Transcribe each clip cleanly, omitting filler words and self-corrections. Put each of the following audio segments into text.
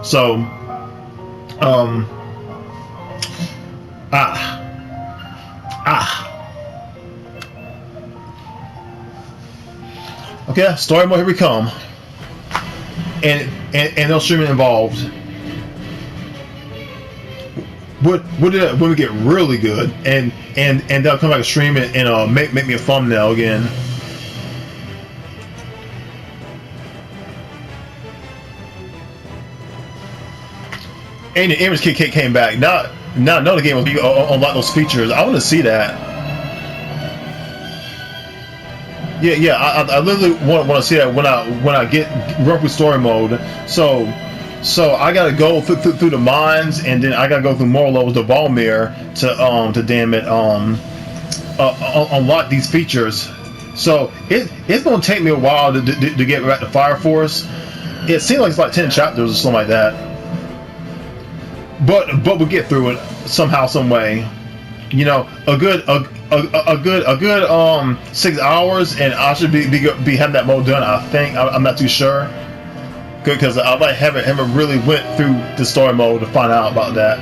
So, um, ah, ah. Okay, story mode. Here we come, and no streaming involved. When we get really good, and they'll come back and stream it and make me a thumbnail again. And the image kit came back. Now the game will unlock those features. I want to see that. Yeah. I literally want to see that when I get run through story mode. So I gotta go through the mines, and then I gotta go through more levels to VALMUER to damn it unlock these features. So it's gonna take me a while to get back to Fire Force. It seems like it's like 10 chapters or something like that. But we'll get through it somehow, some way. You know, a good 6 hours, and I should be having that mode done. I think I'm not too sure, because I like haven't really went through the story mode to find out about that.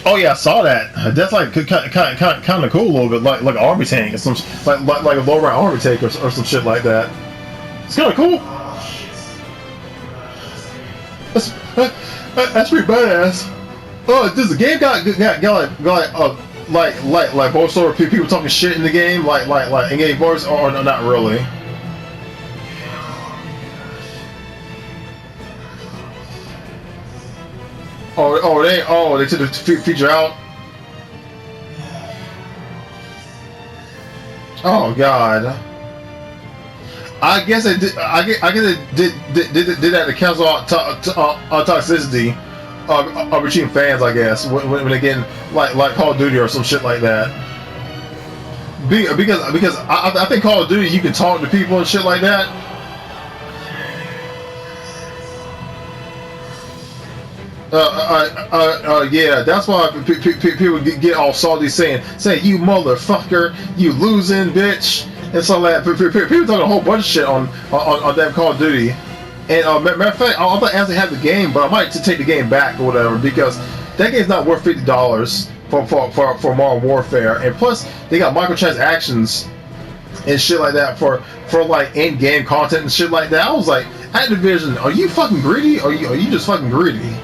Oh yeah, I saw that. That's like kind of cool a little bit, like an army tank or some like a low rank army tank or some shit like that. It's kind of cool. That's pretty badass. Oh, does the game got like voiceover people talking shit in the game, like in-game voice, or no, not really? They took the feature out. Oh God. I guess they did. I guess they did that to cancel out toxicity between fans. I guess when they get like Call of Duty or some shit like that. Because I think Call of Duty, you can talk to people and shit like that. Yeah, that's why people get all salty saying you motherfucker, you losing bitch, and so like people talking a whole bunch of shit on damn Call of Duty. And matter of fact, I'm not actually have the game, but I might take the game back or whatever, because that game's not worth $50 for Modern Warfare, and plus they got microtransactions and shit like that for like in-game content and shit like that. I was like, Activision, are you fucking greedy? Are you just fucking greedy?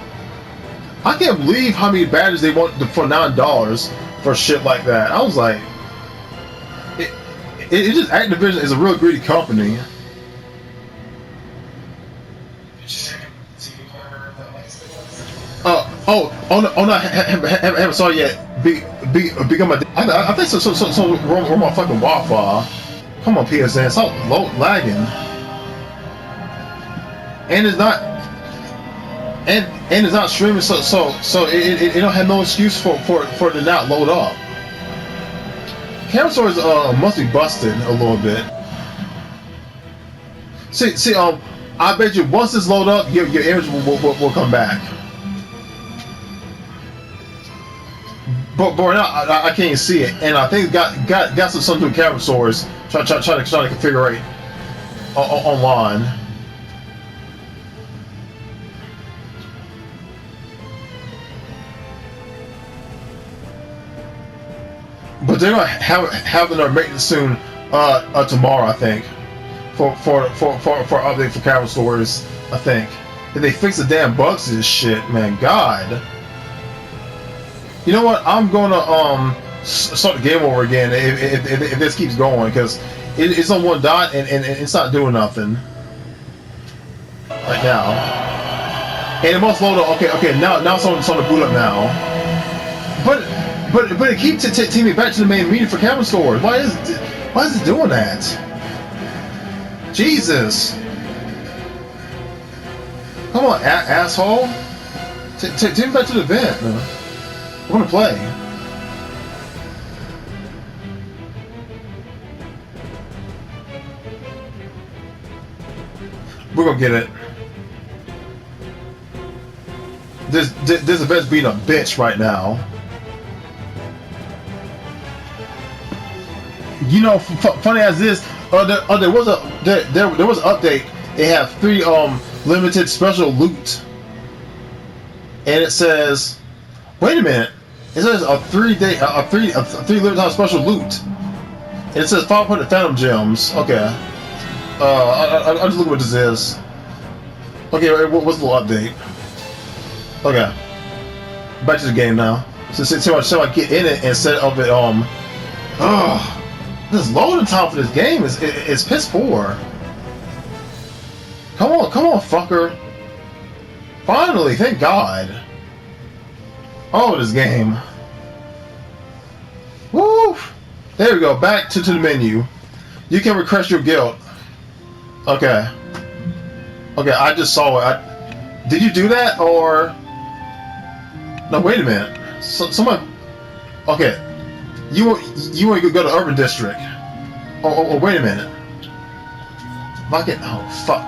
I can't believe how many badges they want for $9 for shit like that. I was like, it just, Activision is a real greedy company. No, I haven't saw it yet. Become a. I think so. Run my fucking Wi-Fi. Come on, PSN, stop lagging. And it's not. And it's not streaming, so it don't have no excuse for it to not load up. Camera storage must be busted a little bit. See, I bet you once this load up, your image will come back. But right now I can't see it, and I think it got something to do with camera storage. Try to configure it online. But they're gonna have their maintenance soon, tomorrow, I think, for update for camera stores. I think if they fix the damn bugs to this shit, man, God. You know what? I'm gonna start the game over again if this keeps going, because it's on one dot and it's not doing nothing right now. And it must load up. Okay. Now it's on the boot up now. But it keeps taking me back to the main menu for camera storage. Why is it doing that? Jesus! Come on, asshole! Take me back to the event. I want to play. We're gonna get it. this event's being a bitch right now. You know, funny as this, there was an update. They have 3 limited special loot, and it says, wait a minute, it says a 3 limited time special loot. And it says 500 Phantom Gems. Okay. I'll just look at what this is. Okay, what's the little update? Okay. Back to the game now. So I get in it instead of it, this loading time for this game is piss poor. Come on, fucker. Finally, thank God. Oh, this game. Woo! There we go, back to the menu. You can request your guild. Okay. Okay, I just saw it. Did you do that, or... No, wait a minute. Someone... Okay. You want to go to Urban District. Oh, wait a minute. Oh, fuck.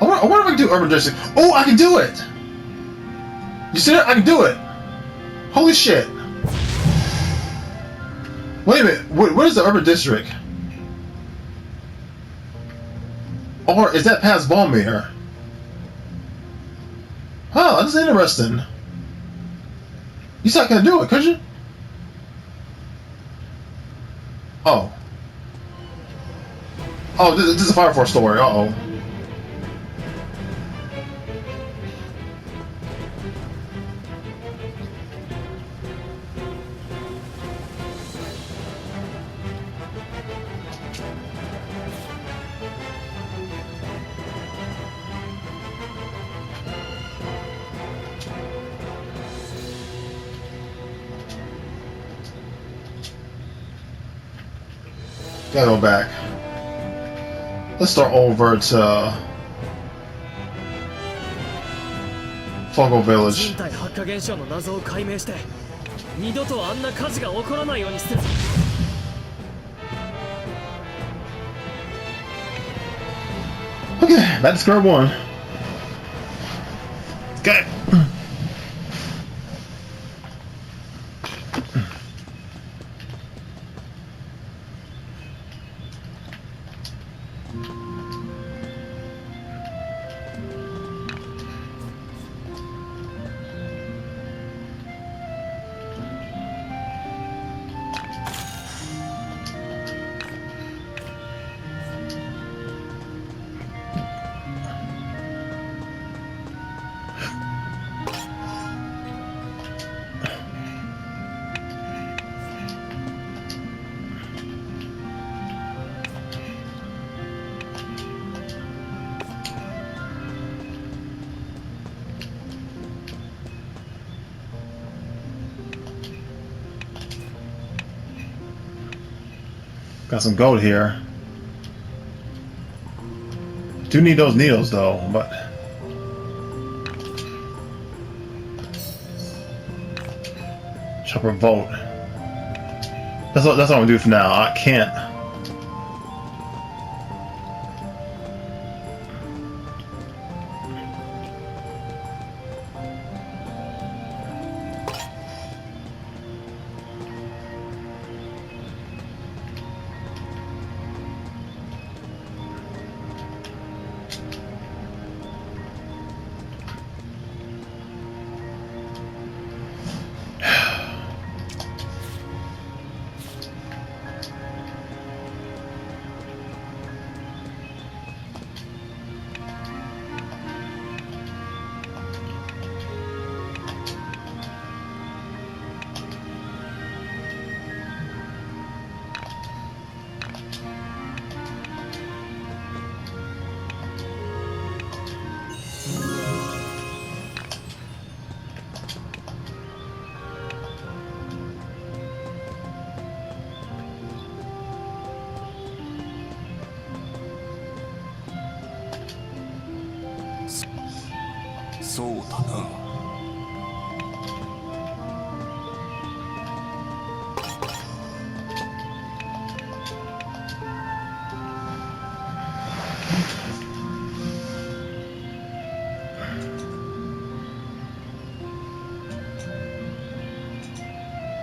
I wonder if I can do Urban District. Oh, I can do it! You see that? I can do it! Holy shit. Wait a minute. What is the Urban District? Or is that past VALMUER? Huh, that's interesting. You said I couldn't do it, could you? Oh. Oh, this is a Fire Force story. Uh-oh. Gotta go back. Let's start over to Fogo Village. Okay, back to square one. Okay. Got some gold here. Do need those needles though, but chopper volt. That's what I'm gonna do for now. I can't.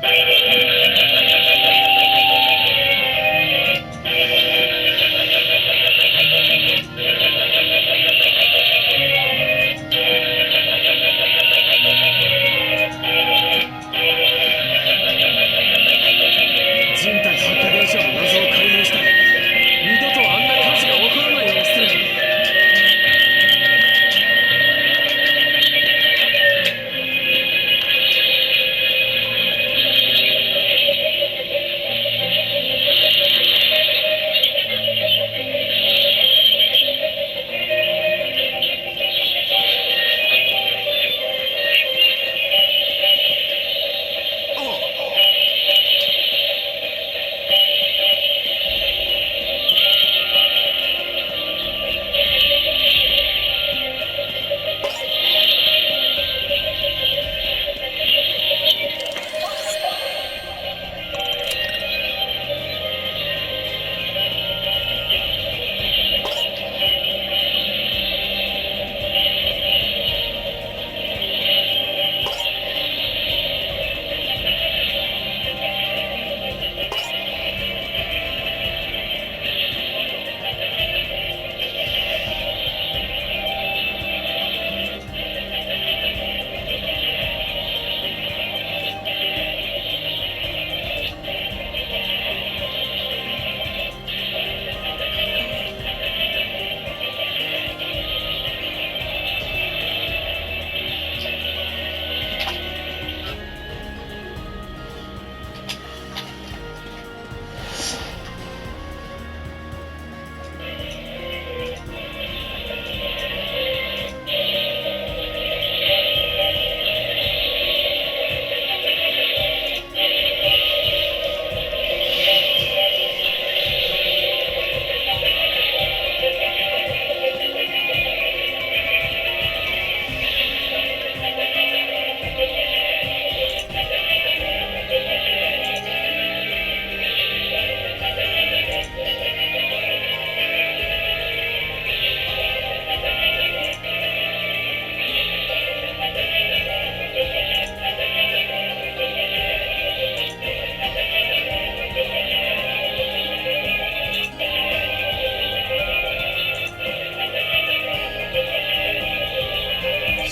人体発火現象の謎を解明して二度とあんな火事が起こらないようにする。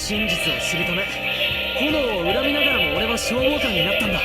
真実を知るため炎を恨みながらも俺は消防官になったんだ。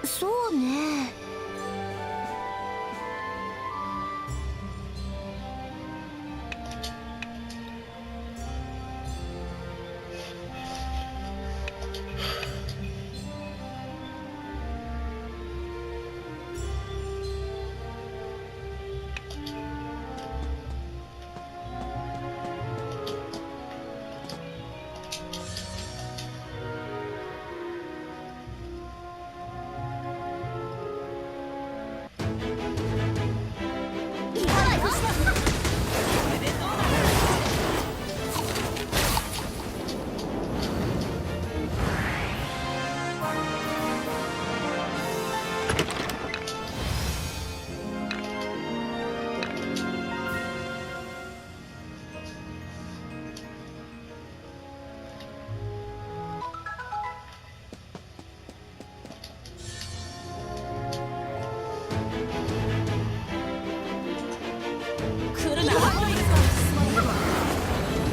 そうね。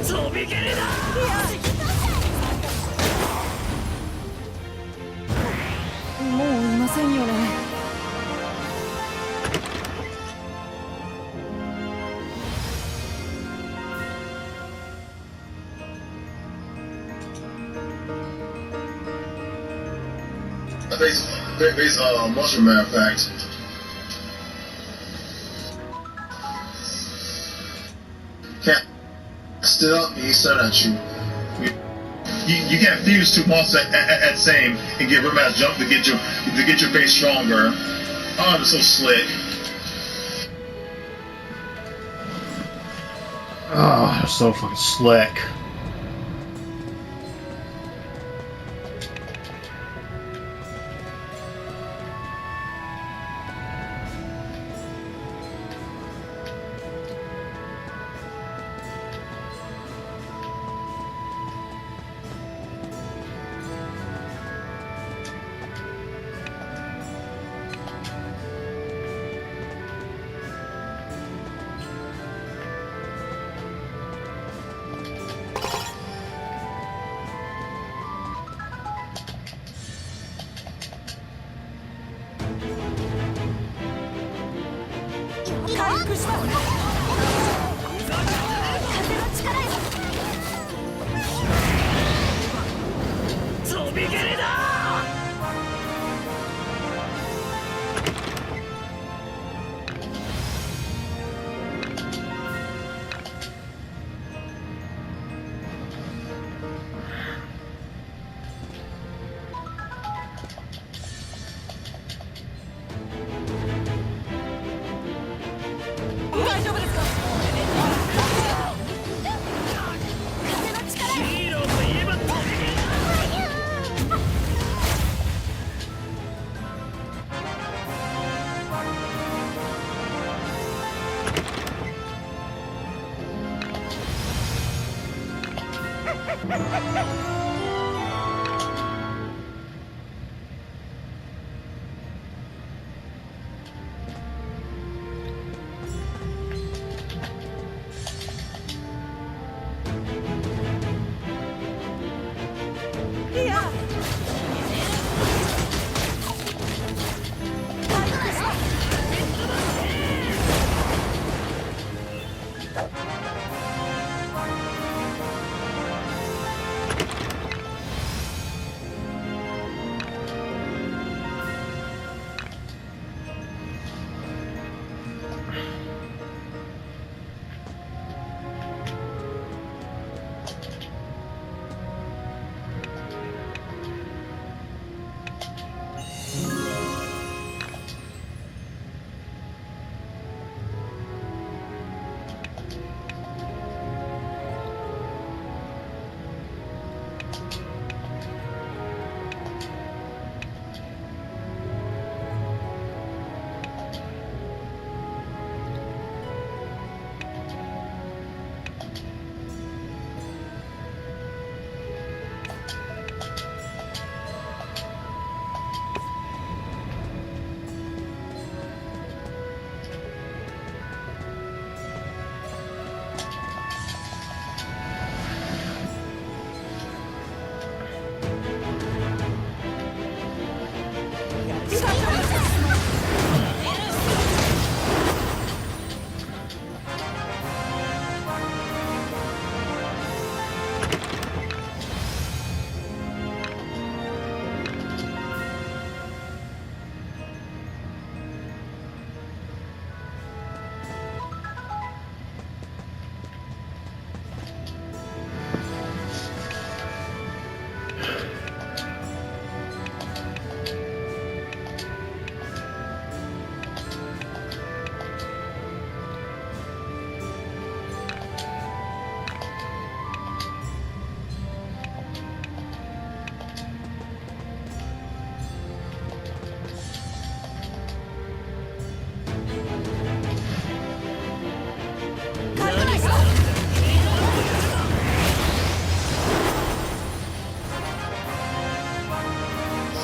飛び蹴りだ。もういませんよね。Base mushroom, matter of fact. Cast it up and he said at you. You can't fuse two monsters at the same and give him a jump to get your base stronger. Oh, I'm so slick. Oh, they're so fucking slick.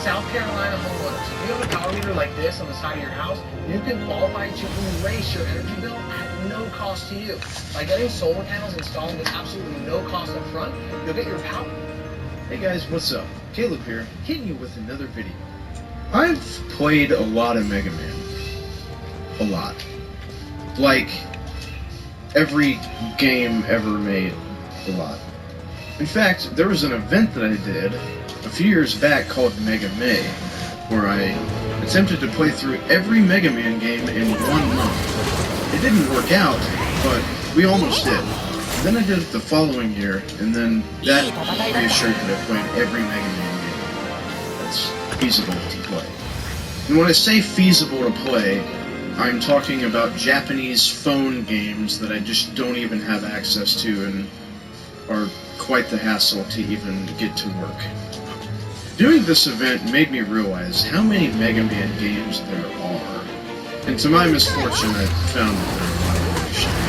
South Carolina homeowners, if you have a power meter like this on the side of your house, you can qualify to erase your energy bill at no cost to you. By getting solar panels installed with absolutely no cost up front, you'll get your power. Hey guys, what's up? Caleb here, hitting you with another video. I've played a lot of Mega Man. A lot. Like, every game ever made. A lot. In fact, there was an event that I did a few years back called Mega May, where I attempted to play through every Mega Man game in 1 month. It didn't work out, but we almost did. Then I did it the following year, and then that reassured me that I played every Mega Man game that's feasible to play. And when I say feasible to play, I'm talking about Japanese phone games that I just don't even have access to and are quite the hassle to even get to work. Doing this event made me realize how many Mega Man games there are, and to my misfortune I found that there are a lot of really shitty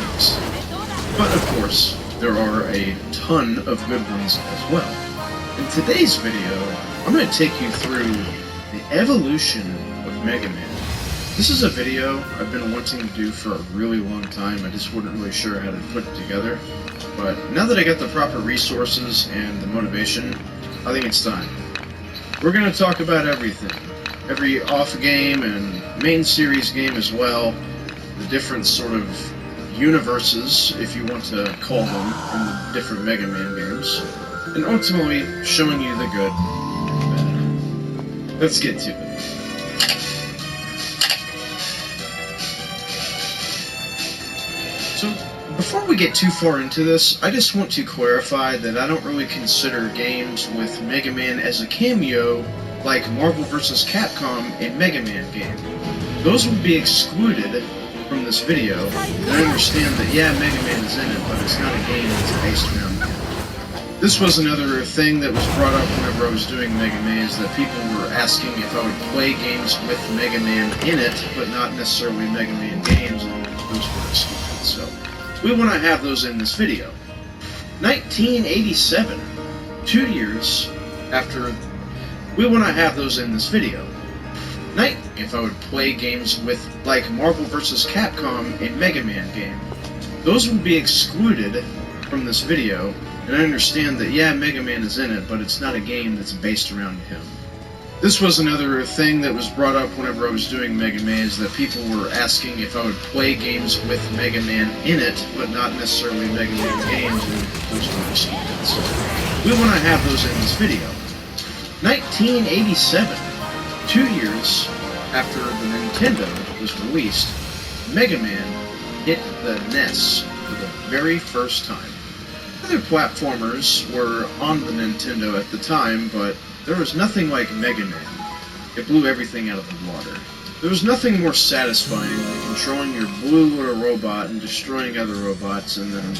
games. But of course, there are a ton of good ones as well. In today's video, I'm going to take you through the evolution of Mega Man. This is a video I've been wanting to do for a really long time. I just wasn't really sure how to put it together. But now that I got the proper resources and the motivation, I think it's time. We're going to talk about everything. Every off-game and main series game as well. The different sort of universes, if you want to call them, in the different Mega Man games. And ultimately, showing you the good and bad. Let's get to it. So, before we get too far into this, I just want to clarify that I don't really consider games with Mega Man as a cameo, like Marvel vs. Capcom, a Mega Man game. Those would be excluded from this video, and I understand that, yeah, Mega Man is in it, but it's not a game that's based around him. This was another thing that was brought up whenever I was doing Mega Man, is that people were asking if I would play games with Mega Man in it, but not necessarily Mega Man games, and those were excluded. So, we want to have those in this video. 1987, 2 years after, we want to have those in this video. If I would play games with, like, Marvel vs. Capcom, a Mega Man game. Those would be excluded from this video, and I understand that, yeah, Mega Man is in it, but it's not a game that's based around him. This was another thing that was brought up whenever I was doing Mega Man, is that people were asking if I would play games with Mega Man in it, but not necessarily Mega Man games, and those were excluded. So, we want to have those in this video. 1987, 2 years after the Nintendo was released, Mega Man hit the NES for the very first time. Other platformers were on the Nintendo at the time, but there was nothing like Mega Man. It blew everything out of the water. There was nothing more satisfying than controlling your blue little robot and destroying other robots and then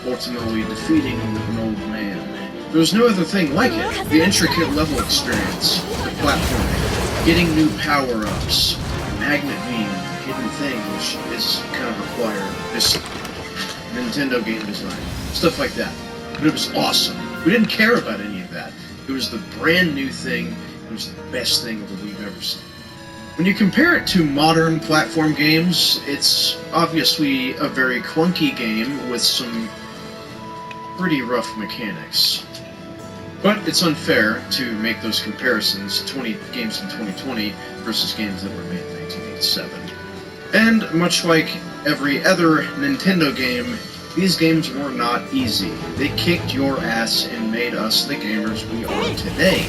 ultimately defeating an old man. There was no other thing like it. The intricate level experience, the platforming, getting new power-ups, magnet beam, hidden thing, which is kind of required. Just Nintendo game design, stuff like that. But it was awesome. We didn't care about any of that. It was the brand new thing. It was the best thing that we've ever seen. When you compare it to modern platform games, it's obviously a very clunky game with some pretty rough mechanics. But it's unfair to make those comparisons, 20 games in 2020 versus games that were made in 1987. And much like every other Nintendo game, these games were not easy. They kicked your ass and made us the gamers we are today.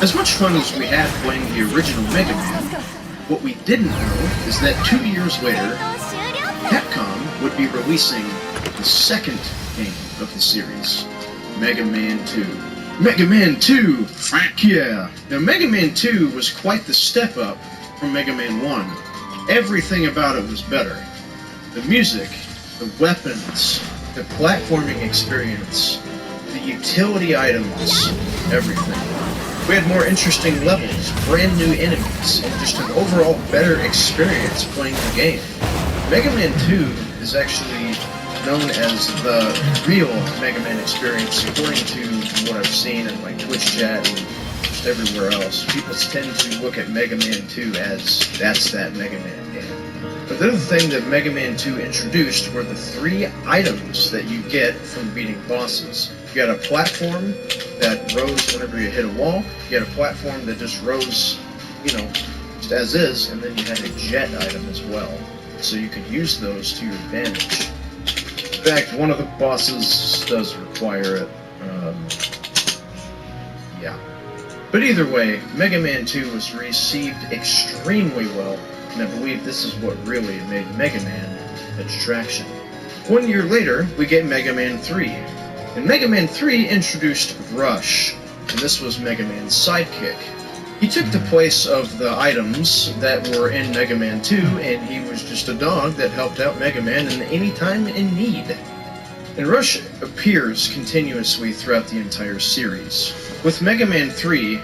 As much fun as we had playing the original Mega Man, what we didn't know is that 2 years later, Capcom would be releasing the second game of the series, Mega Man 2. Mega Man 2! Fuck yeah! Now, Mega Man 2 was quite the step up from Mega Man 1. Everything about it was better. The music, the weapons, the platforming experience, the utility items, everything. We had more interesting levels, brand new enemies, and just an overall better experience playing the game. Mega Man 2 is actually known as the real Mega Man experience, according to what I've seen in like Twitch chat and just everywhere else. People tend to look at Mega Man 2 as that's that Mega Man game. But the other thing that Mega Man 2 introduced were the 3 items that you get from beating bosses. You got a platform that rose whenever you hit a wall, you had a platform that just rose, you know, just as is, and then you had a jet item as well. So you could use those to your advantage. In fact, one of the bosses does require it. Yeah. But either way, Mega Man 2 was received extremely well, and I believe this is what really made Mega Man a distraction. 1 year later, we get Mega Man 3. And Mega Man 3 introduced Rush, and this was Mega Man's sidekick. He took the place of the items that were in Mega Man 2, and he was just a dog that helped out Mega Man in any time in need. And Rush appears continuously throughout the entire series. With Mega Man 3,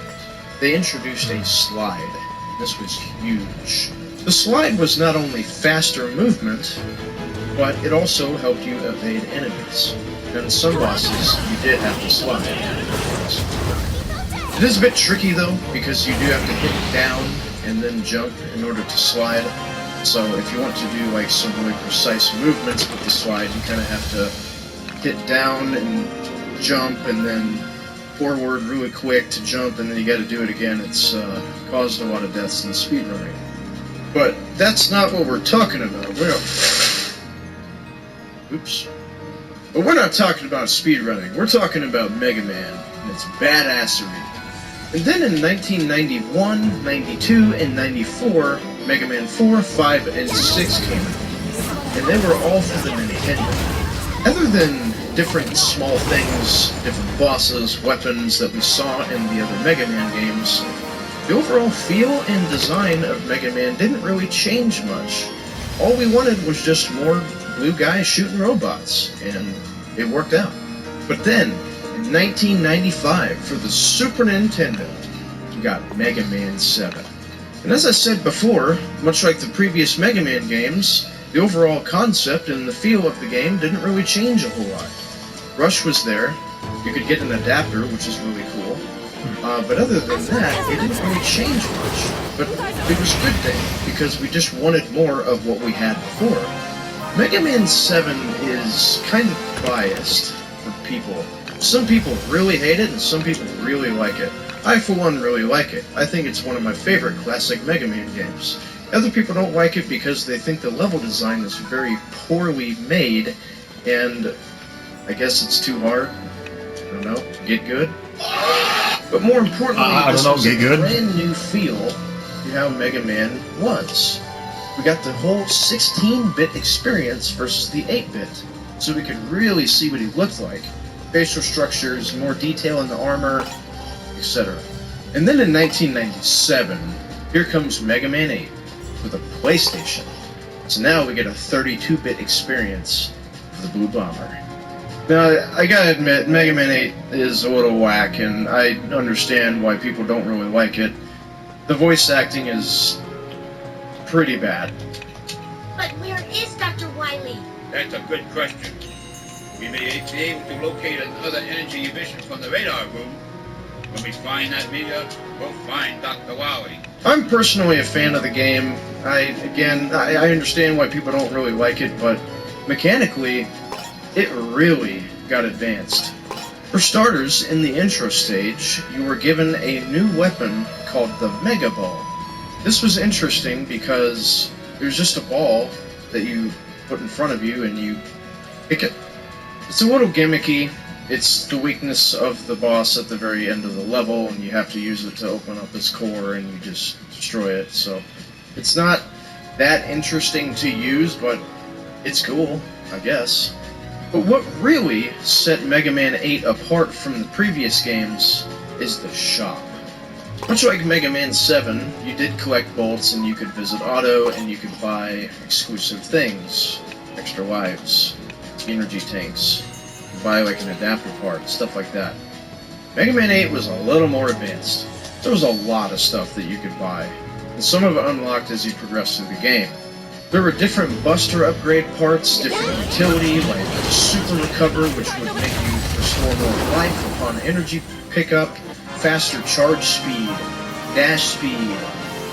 they introduced a slide. This was huge. The slide was not only faster movement, but it also helped you evade enemies. And some bosses, you did have to slide. It is a bit tricky though, because you do have to hit down and then jump in order to slide. So if you want to do like some really precise movements with the slide, you kind of have to hit down and jump and then forward really quick to jump, and then you got to do it again. It's caused a lot of deaths in speedrunning. But that's not what we're talking about. Oops. But we're not talking about speedrunning. We're talking about Mega Man and its badassery. And then in 1991, 92, and 94, Mega Man 4, 5, and 6 came out. And they were all for the Nintendo. Other than different small things, different bosses, weapons that we saw in the other Mega Man games, the overall feel and design of Mega Man didn't really change much. All we wanted was just more blue guys shooting robots, and it worked out. But then, in 1995, for the Super Nintendo, we got Mega Man 7. And as I said before, much like the previous Mega Man games, the overall concept and the feel of the game didn't really change a whole lot. Rush was there, you could get an adapter, which is really cool, but other than that, it didn't really change much. But it was a good thing, because we just wanted more of what we had before. Mega Man 7 is kind of biased for people. Some people really hate it, and some people really like it. I, for one, really like it. I think it's one of my favorite classic Mega Man games. Other people don't like it because they think the level design is very poorly made, and I guess it's too hard. I don't know. Get good? But more importantly, this was a brand new feel to how Mega Man was. We got the whole 16-bit experience versus the 8-bit, so we could really see what he looked like. Facial structures, more detail in the armor, etc. And then in 1997, here comes Mega Man 8 with a PlayStation. So now we get a 32-bit experience for the Blue Bomber. Now, I gotta admit, Mega Man 8 is a little whack, and I understand why people don't really like it. The voice acting is pretty bad. But where is Dr. Wily? That's a good question. We may be able to locate another energy emission from the radar room. When we find that meter, we'll find Dr. Wily. I'm personally a fan of the game. I understand why people don't really like it, but mechanically, it really got advanced. For starters, in the intro stage, you were given a new weapon called the Mega Ball. This was interesting because there's just a ball that you put in front of you and you pick it. It's a little gimmicky. It's the weakness of the boss at the very end of the level, and you have to use it to open up its core, and you just destroy it. So it's not that interesting to use, but it's cool, I guess. But what really set Mega Man 8 apart from the previous games is the shop. Much like Mega Man 7, you did collect bolts and you could visit Auto and you could buy exclusive things, extra lives, energy tanks, buy like an adapter part, stuff like that. Mega Man 8 was a little more advanced. There was a lot of stuff that you could buy, and some of it unlocked as you progressed through the game. There were different buster upgrade parts, different utility, like Super Recover, which would make you restore more life upon energy pickup, faster charge speed, dash speed,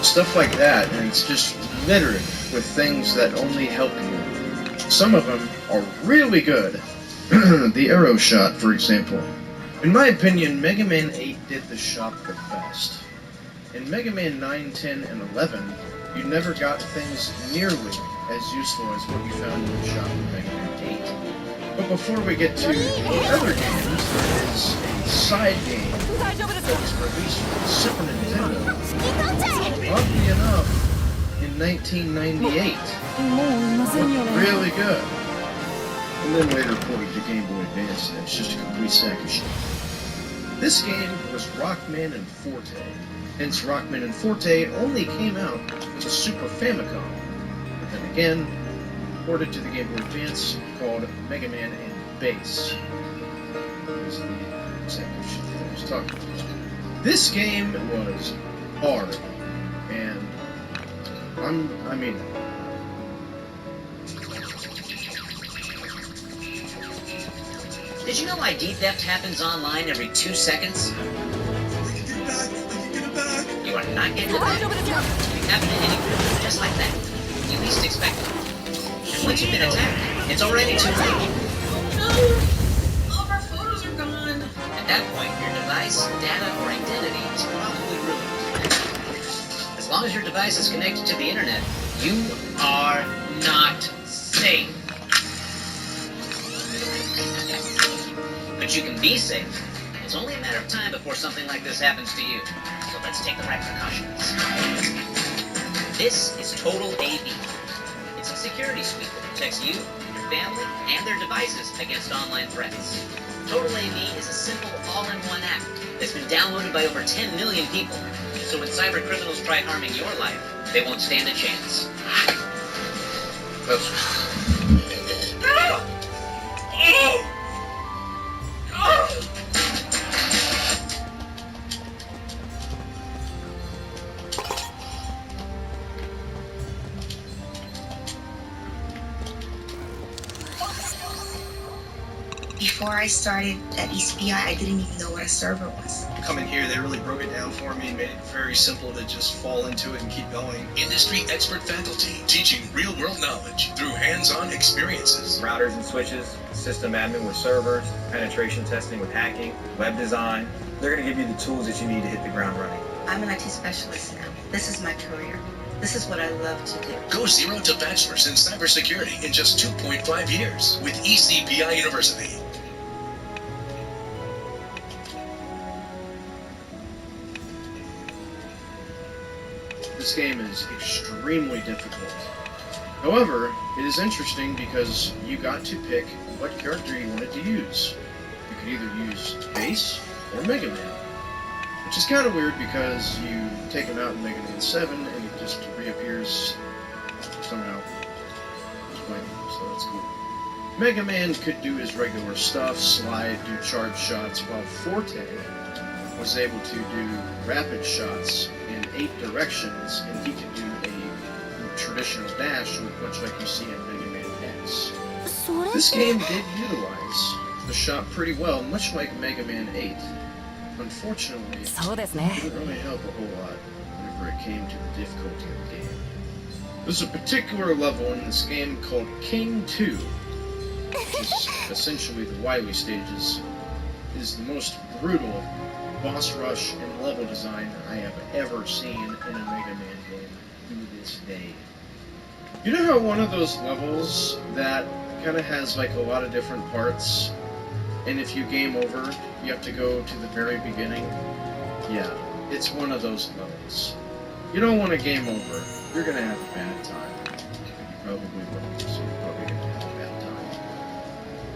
stuff like that, and it's just littered with things that only help you. Some of them are really good. The arrow shot, for example. In my opinion, Mega Man 8 did the shop the best. In Mega Man 9, 10, and 11, you never got things nearly as useful as what you found in the shop in Mega Man 8. But before we get to the other games, there is a side game that was released for Super Nintendo, oddly enough, in 1998. Looked really good. And then later ported to Game Boy Advance, and it's just a complete sack of shit. This game was Rockman and Forte. Hence, Rockman and Forte only came out with a Super Famicom. But then again, ported to the Game Boy Advance, called Mega Man and Bass. Is the sack of shit that I was talking about. This game was hard, and I mean. Did you know ID theft happens online every 2 seconds? You are not getting it back. It can happen to anyone, just like that. You least expect it. And once you've been attacked, it's already too late. No! All of our photos are gone. At that point, your device, data, or identity is probably ruined. As long as your device is connected to the internet, you are not safe. But you can be safe. It's only a matter of time before something like this happens to you. So let's take the right precautions. This is Total AV. It's a security suite that protects you, your family, and their devices against online threats. Total AV is a simple all-in-one app that's been downloaded by over 10 million people. So when cyber criminals try harming your life, they won't stand a chance. Before I started at ECPI, I didn't even know what a server was. Coming here, they really broke it down for me and made it very simple to just fall into it and keep going. Industry expert faculty teaching real-world knowledge through hands-on experiences. Routers and switches, system admin with servers, penetration testing with hacking, web design. They're going to give you the tools that you need to hit the ground running. I'm an IT specialist now. This is my career. This is what I love to do. Go zero to bachelor's in cybersecurity in just 2.5 years with ECPI University. This game is extremely difficult. However, it is interesting because you got to pick what character you wanted to use. You could either use Bass or Mega Man, which is kind of weird because you take him out in Mega Man 7 and it just reappears somehow. So that's cool. Mega Man could do his regular stuff, slide, do charge shots, while Forte was able to do rapid shots in 8 directions, and he could do a traditional dash, much like you see in Mega Man X. This game did utilize the shot pretty well, much like Mega Man 8. Unfortunately, it didn't really help a whole lot whenever it came to the difficulty of the game. There's a particular level in this game called King 2, which is essentially the Wily stages. is the most brutal boss rush and level design I have ever seen in a Mega Man game to this day. You know how one of those levels that kind of has like a lot of different parts, and if you game over, you have to go to the very beginning? Yeah, it's one of those levels. You don't want to game over, you're going to have a bad time. You probably will, so you're probably going to have a bad time.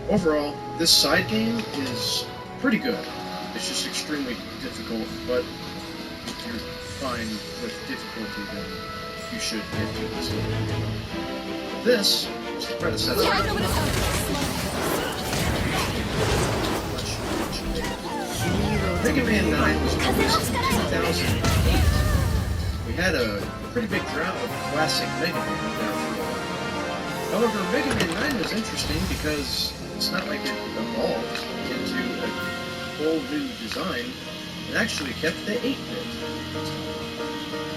Overall, this side game is pretty good. It's just extremely difficult, but if you're fine with difficulty, then you should get to this level. This is the predecessor. Mega Man 9 was released in 2008. We had a pretty big drought of classic Mega Man there for a while. However, Mega Man 9 was interesting because it's not like it evolved into a whole new design. It actually kept the 8-bit.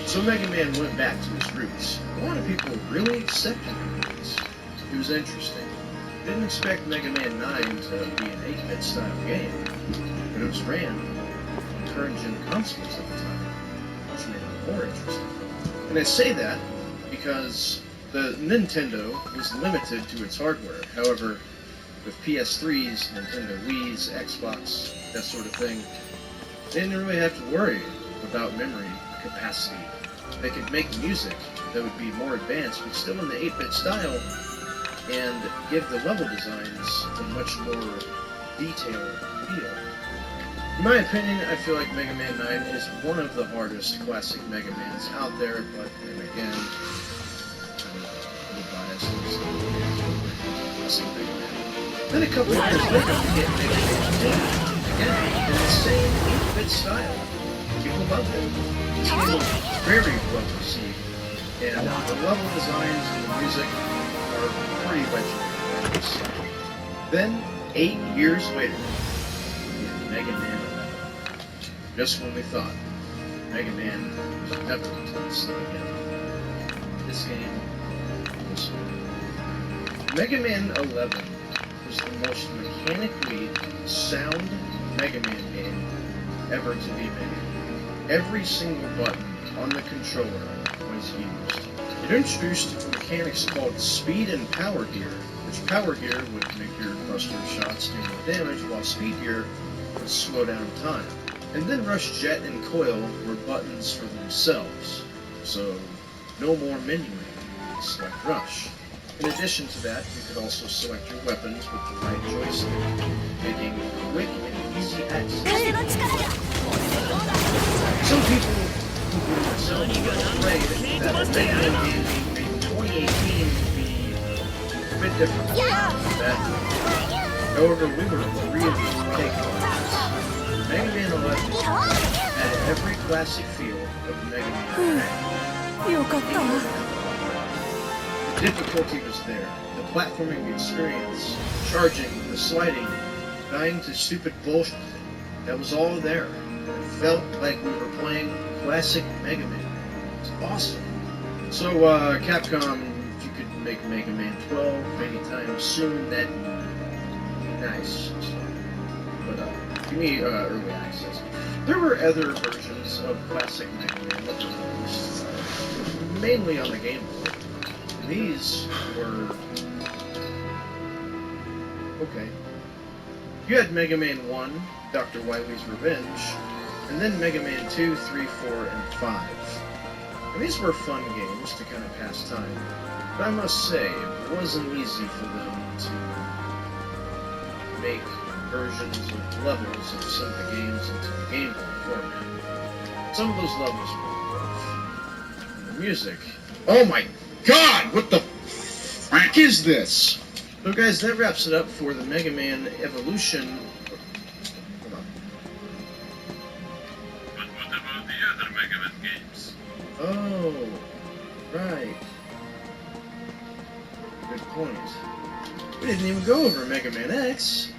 So Mega Man went back to its roots. A lot of people really accepted it. It was interesting. Didn't expect Mega Man 9 to be an 8-bit style game, but it was ran on current-gen consoles at the time, which made it more interesting. And I say that because the Nintendo was limited to its hardware. However, with PS3s, Nintendo Wii's, Xbox, that sort of thing, they didn't really have to worry about memory capacity. They could make music that would be more advanced, but still in the 8-bit style, and give the level designs a much more detailed feel. In my opinion, I feel like Mega Man 9 is one of the hardest classic Mega Mans out there, but then again, I'm a little biased in classic Mega Man. Then a couple of years later, we get Mega Man 2, again, in the same 8-bit style. People loved it. This game was very well received, and the level designs and the music are pretty legendary. Then, 8 years later, we get Mega Man 11. Just when we thought Mega Man was never to see again. This game was Mega Man 11 was the most mechanically sound Mega Man game ever to be made. Every single button on the controller was used. It introduced mechanics called speed and power gear, which power gear would make your buster shots do more damage, while speed gear would slow down time. And then rush, jet, and coil were buttons for themselves, so no more menuing. Select rush. In addition to that, you could also select your weapons with the right joystick, making quick and easy access. Some people, including myself, were afraid that a Mega Man game being made in 2018 would be a bit different from that. However, we were really taken on this. Mega Man 11 had every classic feel of Mega Man 9. The difficulty was there. The platforming experience, charging, the sliding, dying to stupid bullshit, that was all there. It felt like we were playing classic Mega Man. It's awesome. So, Capcom, if you could make Mega Man 12 anytime soon, that'd be nice. But, give me early access. There were other versions of classic Mega Man that were released, mainly on the Game Boy. And these were okay. You had Mega Man 1, Dr. Wily's Revenge, and then Mega Man 2, 3, 4, and 5. And these were fun games to kind of pass time, but I must say, it wasn't easy for them to make versions of levels of some of the games into the Game Boy format. Some of those levels were rough. And the music... Oh my god! What the f*** is this? So guys, that wraps it up for the Mega Man Evolution. Hold on. But what about the other Mega Man games? Oh, right. Good point. We didn't even go over Mega Man X.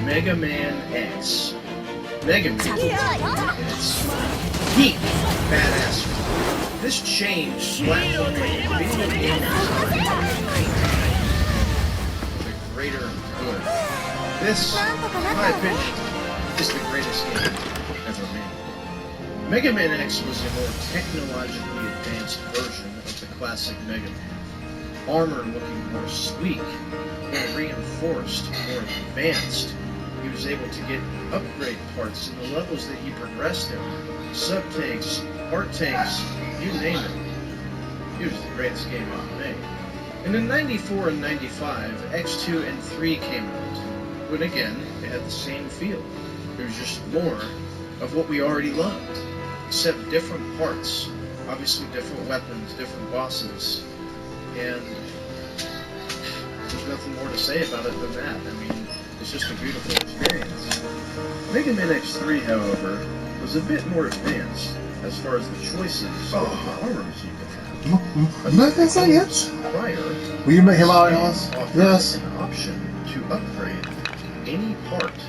Mega Man X. Mega Man in its peak badass. This changed platforming and video game design for the greater good. This, in my opinion, is the greatest game ever made. Mega Man X was a more technologically advanced version of the classic Mega Man. Armor looking more sleek, more reinforced, more advanced. He was able to get upgrade parts in the levels that he progressed in. Sub-tanks, part tanks, you name it. It was the greatest game ever made. And in 94 and 95, X2 and 3 came out. But again, they had the same feel. It was just more of what we already loved, except different parts. Obviously different weapons, different bosses. And there's nothing more to say about it than that. I mean, it's just a beautiful experience. Mega Man X3, however, was a bit more advanced as far as the choices of the armors you could have. That's not yet. Prior, Will you make him out, Alice? Yes. An option to upgrade any part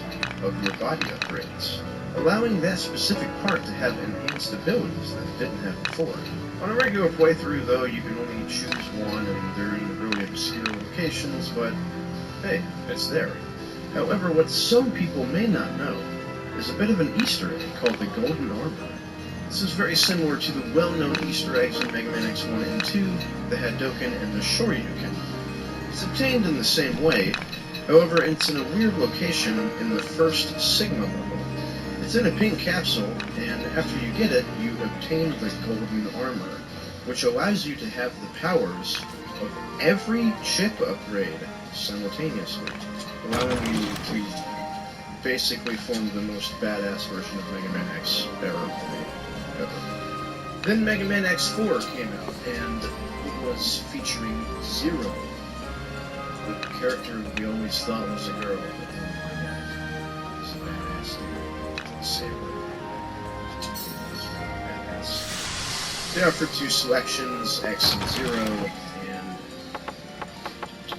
of your body upgrades, allowing that specific part to have enhanced abilities that it didn't have before. On a regular playthrough, though, you can only choose one, and they're in really obscure locations, but hey, it's there. However, what some people may not know is a bit of an Easter egg called the Golden Armor. This is very similar to the well-known Easter eggs in Mega Man X1 and 2, the Hadouken and the Shoryuken. It's obtained in the same way, however, it's in a weird location in the first Sigma level. It's in a pink capsule, and after you get it, you obtain the Golden Armor, which allows you to have the powers of every chip upgrade simultaneously, allowing you to basically form the most badass version of Mega Man X ever. Then Mega Man X4 came out, and it was featuring Zero, the character we always thought was a girl. It's a badass dude. Saber. It's really badass. They offered two selections, X and Zero, and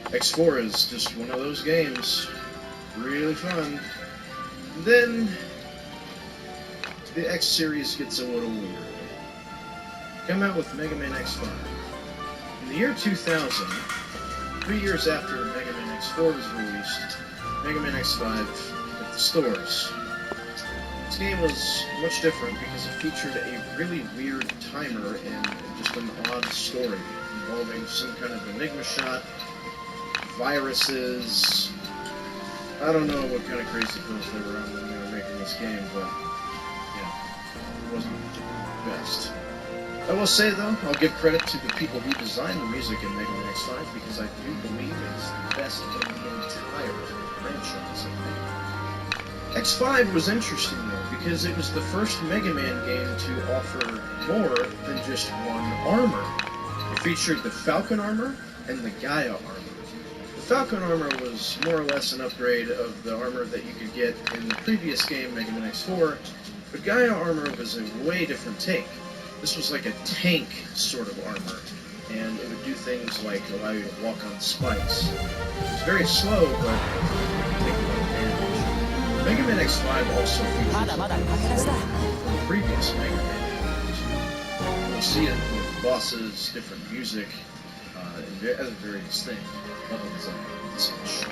X4 is just one of those games. Really fun. Then the X series gets a little weird. Come out with Mega Man X5. In the year 2000, 3 years after Mega Man X4 was released, Mega Man X5 hit the stores. This game was much different because it featured a really weird timer and just an odd story involving some kind of Enigma shot, viruses. I don't know what kind of crazy pills they were on when they were making this game, but it wasn't the best. I will say, though, I'll give credit to the people who designed the music in Mega Man X5 because I do believe it's the best in the entire franchise, I think. X5 was interesting, though, because it was the first Mega Man game to offer more than just one armor. It featured the Falcon armor and the Gaia armor. The Falcon armor was more or less an upgrade of the armor that you could get in the previous game, Mega Man X4, but Gaia armor was a way different take. This was like a tank sort of armor, and it would do things like allow you to walk on spikes. It was very slow, but it could take a lot of damage. Mega Man X5 also features from the previous Mega Man games. You'll see it with bosses, different music, and other various things, level design and such.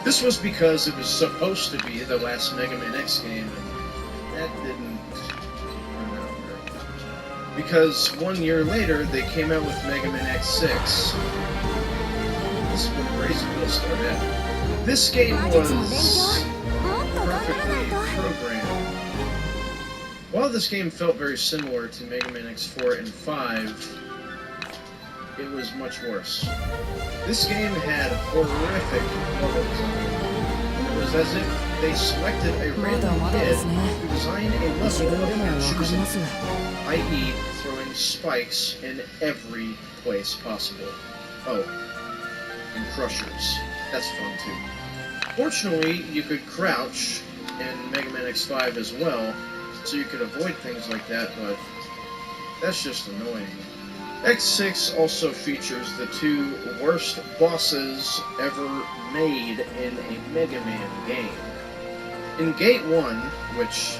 This was because it was supposed to be the last Mega Man X game, and that didn't turn out very well. Because 1 year later, they came out with Mega Man X6. This is when Crazy Wheel started. This game was perfectly programmed. While this game felt very similar to Mega Man X4 and 5, it was much worse. This game had horrific level design. It was as if they selected a random kid to design a level of their choosing, i.e. throwing spikes in every place possible. Oh, and crushers. That's fun too. Fortunately, you could crouch in Mega Man X5 as well, so you could avoid things like that, but that's just annoying. X6 also features the two worst bosses ever made in a Mega Man game. In Gate 1, which